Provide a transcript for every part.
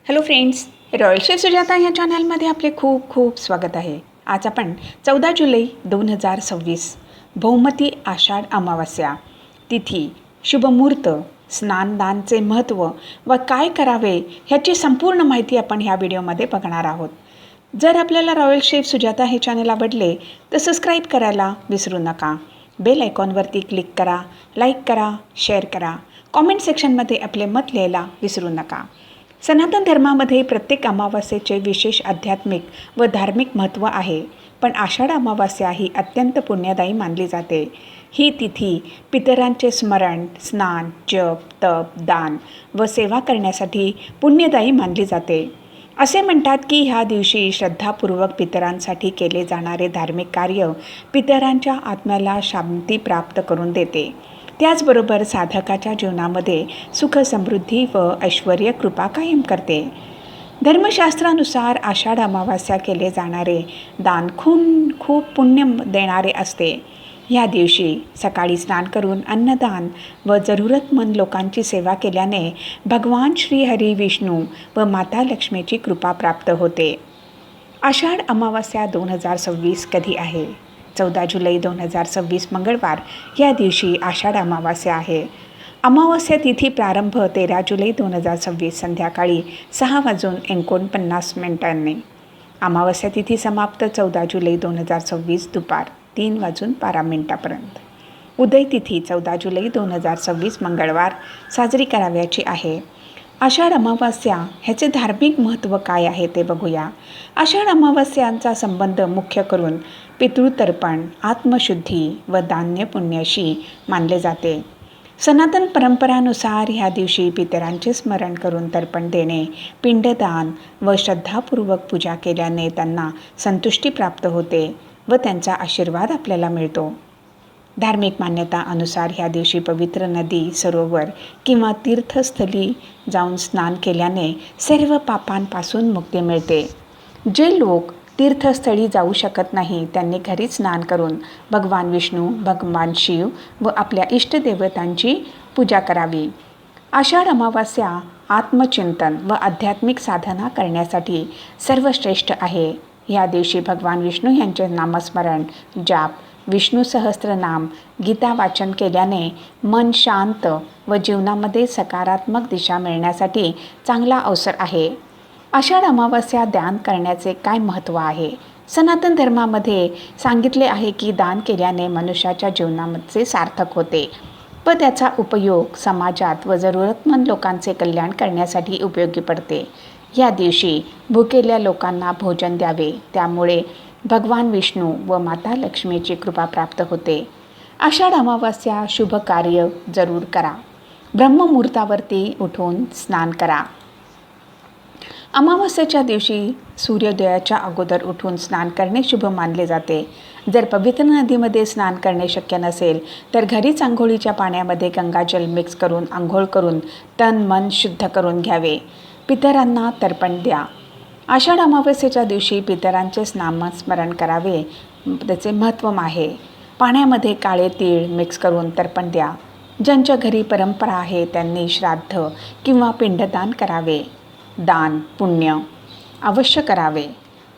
Hello friends, royal chef Sujata या चॅनलमध्ये आपले खूप खूप स्वागत आहे. आज आपण 14 जुलै 2026 भौमती आषाढ अमावस्या तिथी, शुभमुहूर्त, स्नानदानचे महत्त्व व काय करावे ह्याची संपूर्ण माहिती आपण ह्या व्हिडिओमध्ये बघणार आहोत. जर आपल्याला रॉयल शेफ सुजाता हे चॅनल आवडले तर सबस्क्राईब करायला विसरू नका. बेल आयकॉनवरती क्लिक करा, लाईक करा, शेअर करा, कॉमेंट सेक्शनमध्ये आपले मत लिहायला विसरू नका. सनातन धर्मामध्ये प्रत्येक अमावास्येचे विशेष आध्यात्मिक व धार्मिक महत्त्व आहे, पण आषाढ अमावास्या ही अत्यंत पुण्यदायी मानली जाते. ही तिथी पितरांचे स्मरण, स्नान, जप, तप, दान व सेवा करण्यासाठी पुण्यदायी मानली जाते. असे म्हणतात की ह्या दिवशी श्रद्धापूर्वक पितरांसाठी केले जाणारे धार्मिक कार्य पितरांच्या आत्म्याला शांती प्राप्त करून देते. त्याचबरोबर साधकाच्या जीवनामध्ये सुख, समृद्धी व ऐश्वर कृपा कायम करते. धर्मशास्त्रानुसार आषाढ अमावास्या केले जाणारे दान खूप पुण्य देणारे असते. या दिवशी सकाळी स्नान करून अन्नदान व जरूरतमंद लोकांची सेवा केल्याने भगवान श्री हरी विष्णू व माता लक्ष्मीची कृपा प्राप्त होते. आषाढ अमावस्या 2026 कधी आहे? 14 जुलै 2026 मंगळवार या दिवशी आषाढ अमावस्या आहे. अमावस्या तिथी प्रारंभ 13 जुलै 2026 संध्याकाळी 6:49 अमावस्या तिथी समाप्त 14 जुलै 2026 दुपार 3:12 उदय तिथी 14 जुलै 2026 मंगळवार साजरी करावयाची आहे. आषाढ अमावस्या ह्याचे धार्मिक महत्त्व काय आहे ते बघूया. आषाढ अमावस्यांचा संबंध मुख्य करून पितृतर्पण, आत्मशुद्धी व दान्य पुण्याशी मानले जाते. सनातन परंपरानुसार ह्या दिवशी पितरांचे स्मरण करून तर्पण देणे, पिंडदान व श्रद्धापूर्वक पूजा केल्याने त्यांना संतुष्टी प्राप्त होते व त्यांचा आशीर्वाद आपल्याला मिळतो. धार्मिक मान्यता अनुसार ह्या दिवशी पवित्र नदी, सरोवर किंवा तीर्थस्थळी जाऊन स्नान केल्याने सर्व पापांपासून मुक्ती मिळते. जे लोक तीर्थस्थळी जाऊ शकत नाही त्यांनी घरी स्नान करून भगवान विष्णू, भगवान शिव व आपल्या इष्टदेवतांची पूजा करावी. आषाढ अमावस्या आत्मचिंतन व आध्यात्मिक साधना करण्यासाठी सर्वश्रेष्ठ आहे. या दिवशी भगवान विष्णू यांचे नामस्मरण, जाप, विष्णू सहस्त्रनाम, गीता वाचन केल्याने मन शांत व जीवनामध्ये सकारात्मक दिशा मिळण्यासाठी चांगला अवसर आहे. आषाढ अमावस्या दान करण्याचे काय महत्त्व आहे? सनातन धर्मामध्ये सांगितले आहे की दान केल्याने मनुष्याच्या जीवनामध्ये सार्थक होते व त्याचा उपयोग समाजात व जरूरतमंद लोकांचे कल्याण करण्यासाठी उपयोगी पडते. या दिवशी भुकेल्या लोकांना भोजन द्यावे, त्यामुळे भगवान विष्णू व माता लक्ष्मीची कृपा प्राप्त होते. आषाढ अमावस्या शुभ कार्य जरूर करा. ब्रह्ममुहूर्तावरती उठून स्नान करा. अमावस्येच्या दिवशी सूर्योदयाच्या अगोदर उठून स्नान करणे शुभ मानले जाते. जर पवित्र नदीमध्ये स्नान करणे शक्य नसेल तर घरीच आंघोळीच्या पाण्यामध्ये गंगाजल मिक्स करून आंघोळ करून तन मन शुद्ध करून घ्यावे. पितरांना तर्पण द्या. आषाढ अमावस्येच्या दिवशी पितरांचे नामस्मरण करावे, त्याचे महत्त्व आहे. पाण्यामध्ये काळे तीळ मिक्स करून तर्पण द्या. ज्यांच्या घरी परंपरा आहे त्यांनी श्राद्ध किंवा पिंडदान करावे. दान पुण्य अवश्य करावे.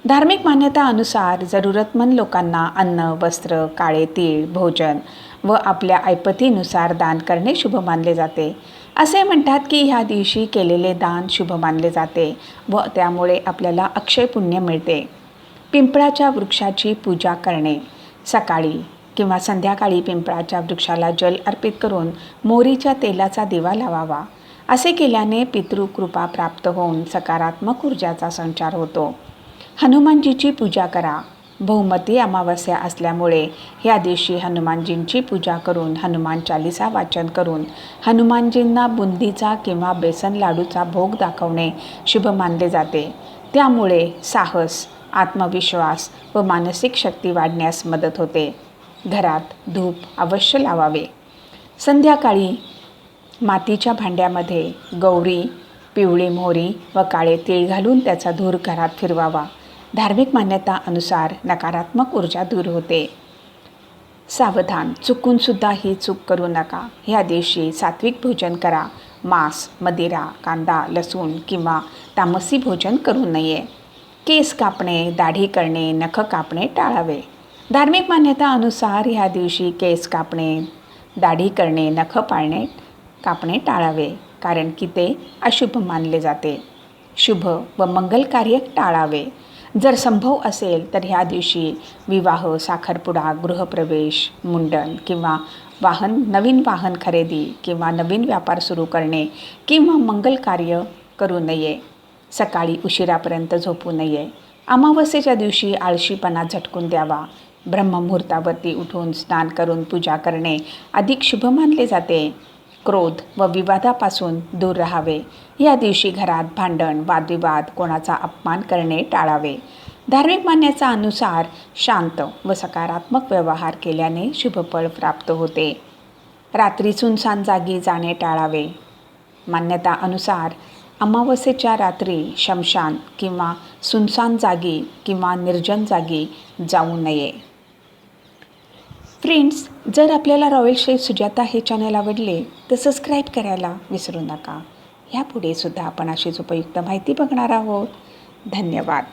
धार्मिक मान्यता अनुसार जरूरतमंद लोकांना अन्न, वस्त्र, काळे तीळ, भोजन व आपल्या ऐपतीनुसार दान करणे शुभ मानले जाते. असे म्हणतात की ह्या दिवशी केलेले दान शुभ मानले जाते व त्यामुळे आपल्याला अक्षय पुण्य मिळते. पिंपळाच्या वृक्षाची पूजा करणे. सकाळी किंवा संध्याकाळी पिंपळाच्या वृक्षाला जल अर्पित करून मोहरीच्या तेलाचा दिवा लावावा. असे केल्याने पितृकृपा प्राप्त होऊन सकारात्मक ऊर्जाचा संचार होतो. हनुमानजीची पूजा करा. भौमती अमावस्या असल्यामुळे या दिवशी हनुमानजींची पूजा करून हनुमान चालीसा वाचन करून हनुमानजींना बुंदीचा किंवा बेसन लाडूचा भोग दाखवणे शुभ मानले जाते. त्यामुळे साहस, आत्मविश्वास व मानसिक शक्ती वाढण्यास मदत होते. घरात धूप अवश्य लावावे. संध्याकाळी मातीच्या भांड्यामध्ये गौरी, पिवळी मोहरी व काळे तीळ घालून त्याचा धूर घरात फिरवावा. धार्मिक मान्यता अनुसार नकारात्मक ऊर्जा दूर होते. सावधान, चुकूनसुद्धा ही चूक करू नका. ह्या दिवशी सात्विक भोजन करा मांस, मदिरा, कांदा, लसूण किंवा तामसी भोजन करू नये. केस कापणे, दाढी करणे, नख कापणे टाळावे. धार्मिक मान्यतानुसार ह्या दिवशी केस कापणे, दाढी करणे, नख कापणे टाळावे, कारण की ते अशुभ मानले जाते. शुभ व मंगल कार्य टाळावे. जर संभव असेल तर ह्या दिवशी विवाह, साखरपुडा, गृहप्रवेश, मुंडन किंवा नवीन वाहन खरेदी किंवा नवीन व्यापार सुरू करणे किंवा मंगल कार्य करू नये. सकाळी उशिरापर्यंत झोपू नये. अमावस्येच्या दिवशी आळशीपणा झटकून द्यावा. ब्रह्ममुहूर्तावरती उठून स्नान करून पूजा करणे अधिक शुभ मानले जाते. क्रोध व विवादापासून दूर राहावे. या दिवशी घरात भांडण, वादविवाद, कोणाचा अपमान करणे टाळावे. धार्मिक मान्यतेनुसार शांत व सकारात्मक व्यवहार केल्याने शुभफळ प्राप्त होते. रात्री सुनसान जागी जाणे टाळावे. मान्यतानुसार अमावस्येच्या रात्री शमशान किंवा सुनसान जागी किंवा निर्जन जागी जाऊ नये. फ्रेंड्स, जर आपल्याला रॉयल शेफ सुजाता हे चॅनल आवडले तर सबस्क्राईब करायला विसरू नका. ह्यापुढे सुद्धा आपण अशीच उपयुक्त माहिती बघणार आहोत. धन्यवाद.